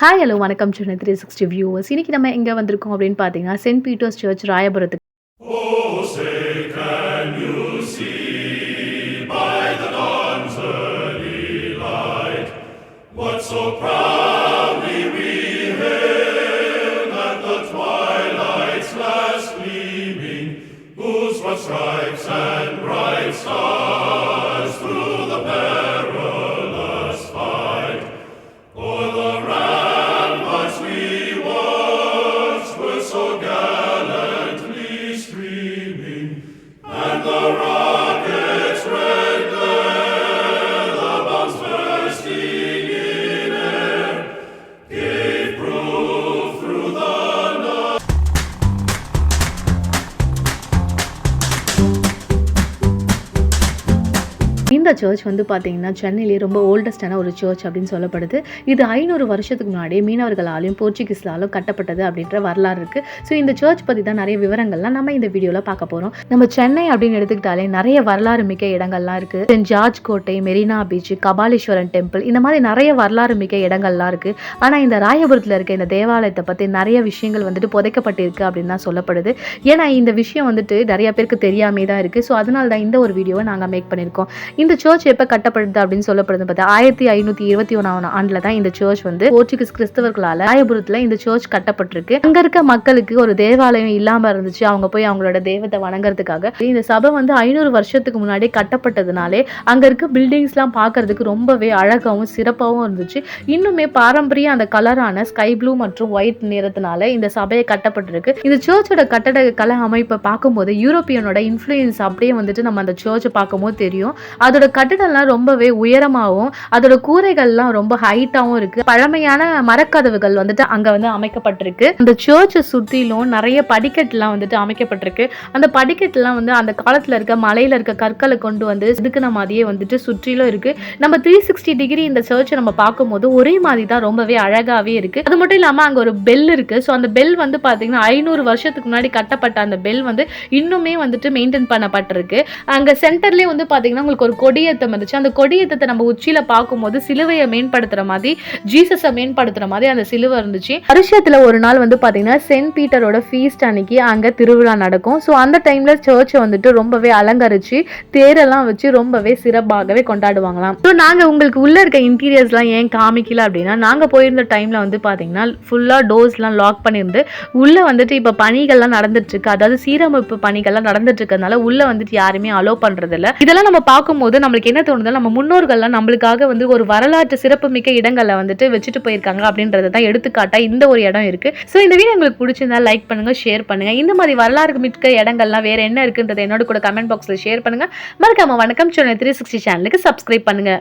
Hi hello வணக்கம் Chennai 360 viewers. இன்னைக்கு நம்ம எங்கே வந்திருக்கோம் அப்படின்னு பார்த்தீங்கன்னா சென்ட் பீட்டர்ஸ் சர்ச் ராயபுரத்துக்கு. Oh, say, can you see by the dawn's early light what so proudly we hailed at the twilight's last gleaming, whose broad stripes and bright stars through the perilous fight o'er the ramparts we watched were so gallantly streaming, and the rocket's red glare, the bombs bursting in air, gave proof through the night. இந்த search வந்து பார்த்தீங்கன்னா சென்னையிலேயே ரொம்ப ஓல்டஸ்டான ஒரு search அப்படின்னு சொல்லப்படுது. இது 500 வருஷத்துக்கு முன்னாடியே மீனவர்களாலையும் போர்ச்சுகீஸ்லாலும் கட்டப்பட்டது அப்படின்ற வரலாறு இருக்குது. ஸோ இந்த சர்ச் பற்றி தான் நிறைய விவரங்கள்லாம் நம்ம இந்த வீடியோவில் பார்க்க போகிறோம். நம்ம சென்னை அப்படின்னு எடுத்துக்கிட்டாலே நிறைய வரலாறு மிக்க இடங்கள்லாம் இருக்குது. சென்ட் ஜார்ஜ் கோட்டை, மெரினா பீச், கபாலீஸ்வரன் டெம்பிள், இந்த மாதிரி நிறைய வரலாறு மிக்க இடங்கள்லாம் இருக்குது. ஆனால் இந்த ராயபுரத்தில் இருக்க இந்த தேவாலயத்தை பற்றி நிறைய விஷயங்கள் வந்துட்டு புதைக்கப்பட்டிருக்கு அப்படின்னு தான் சொல்லப்படுது. ஏன்னா இந்த விஷயம் வந்துட்டு நிறைய பேருக்கு தெரியாமே தான் இருக்குது. ஸோ அதனால தான் இந்த ஒரு வீடியோவை நாங்கள் மேக் பண்ணியிருக்கோம். இந்த சர்ச் எப்போ கட்டப்படுது அப்படின்னு சொல்லப்படுது பார்த்தா 1521 ஆண்டுல தான் இந்த சர்ச் வந்து போர்ச்சுகீஸ் கிறிஸ்தவர்களால் ராயபுரத்தில் இந்த சர்ச் கட்டப்பட்டிருக்கு. அங்க இருக்க மக்களுக்கு ஒரு தேவாலயம் இல்லாம இருந்துச்சு. அவங்க போய் அவங்களோட தெய்வத்தை வணங்குறதுக்காக இந்த சபை வந்து 500 வருஷத்துக்கு முன்னாடி கட்டப்பட்டதுனாலே அங்க இருக்க பில்டிங்ஸ்லாம் பார்க்கறதுக்கு ரொம்பவே அழகாவும் சிறப்பாகவும் இருந்துச்சு. இன்னுமே பாரம்பரிய அந்த கலரான ஸ்கை ப்ளூ மற்றும் ஒயிட் நிறத்தினால இந்த சபையை கட்டப்பட்டிருக்கு. இந்த சர்ச்சோட கட்டட கலை அமைப்பை பார்க்கும்போது யூரோப்பியனோட இன்ஃப்ளூயன்ஸ் அப்படியே வந்துட்டு நம்ம அந்த சர்ச்சை பார்க்கும்போது தெரியும். அதோட கட்டிடம்லாம் ரொம்பவே உயரமாகவும் அதோட கூரைகள்லாம் ரொம்ப ஹைட்டாகவும் இருக்கு. பழமையான மரக்கதவுகள் வந்துட்டு அங்க வந்து அமைக்கப்பட்டிருக்கு. அந்த சர்ச்சை சுற்றிலும் நிறைய படிக்கட்டுலாம் வந்துட்டு அமைக்கப்பட்டிருக்கு. அந்த படிக்கட்டுலாம் வந்து அந்த காலத்துல இருக்க மலையில இருக்க கற்களை கொண்டு வந்து செதுக்கின மாதிரியே வந்துட்டு சுற்றிலும் இருக்கு. நம்ம 360 டிகிரி இந்த சர்ச்சை நம்ம பார்க்கும்போது ஒரே மாதிரி தான் ரொம்பவே அழகாவே இருக்கு. அது மட்டும் இல்லாம அங்க ஒரு பெல் இருக்கு. ஸோ அந்த பெல் வந்து பாத்தீங்கன்னா 500 வருஷத்துக்கு முன்னாடி கட்டப்பட்ட அந்த பெல் வந்து இன்னுமே வந்துட்டு மெயின்டைன் பண்ணப்பட்டிருக்கு. அங்க சென்டர்லயே வந்து பாத்தீங்கன்னா உங்களுக்கு ஒரு கொடியேத்தம் இருந்துச்சு. அந்த கொடியேத்தத்தை நம்ம உச்சியில பார்க்கும்போது சிலுவையை மேம்படுத்துற மாதிரி, ஜீசஸை மேம்படுத்துற மாதிரி அந்த சிலுவை இருந்துச்சு. வருஷத்துல ஒரு நாள் வந்து பாத்தீங்கன்னா சென்ட் பீட்டரோட ஃபீஸ்ட் அன்னைக்கு அங்க திருவிழா நடக்கும். ஸோ அந்த டைம்ல சர்ச்சை வந்துட்டு ரொம்பவே அலங்கரிச்சு தேரெல்லாம் வச்சு ரொம்பவே சிறப்பாகவே கொண்டாடுவாங்களாம். ஸோ நாங்க உங்களுக்கு உள்ள இருக்க இன்டீரியர்ஸ்லாம் ஏன் காமிக்கல அப்படின்னா, நாங்க போயிருந்த டைம்ல வந்து பாத்தீங்கன்னா ஃபுல்லா டோர்ஸ்லாம் லாக் பண்ணியிருந்து உள்ள வந்துட்டு இப்ப பணிகள்லாம் நடந்துட்டு இருக்கு. அதாவது சீரமைப்பு பணிகள்லாம் நடந்துட்டு இருக்கிறதுனால உள்ள வந்துட்டு யாருமே அலோ பண்றது இல்ல. இதெல்லாம் நம்ம பார்க்கும்போது நம்மளுக்கு என்ன தோணுது, நம்ம முன்னோர்கள்லாம் நம்மளுக்காக வந்து ஒரு வரலாற்று சிறப்பு மிக்க இடங்களை வந்துட்டு வச்சுட்டு போயிருக்காங்க அப்படின்றத தான் எடுத்துக்காட்டா இந்த ஒரு இடம் இருக்கு. ஸோ இந்த வீடியோ உங்களுக்கு பிடிச்சிருந்தா லைக் பண்ணுங்க, ஷேர் பண்ணுங்க. இந்த மாதிரி வரலாறு மிக்க இடங்கள்லாம் வேற என்ன இருக்குன்றதை என்னோட கூட கமெண்ட் பாக்ஸ்ல ஷேர் பண்ணுங்க. மறக்காம வணக்கம் சென்னை 360 சேனலுக்கு சப்ஸ்கிரைப் பண்ணுங்க.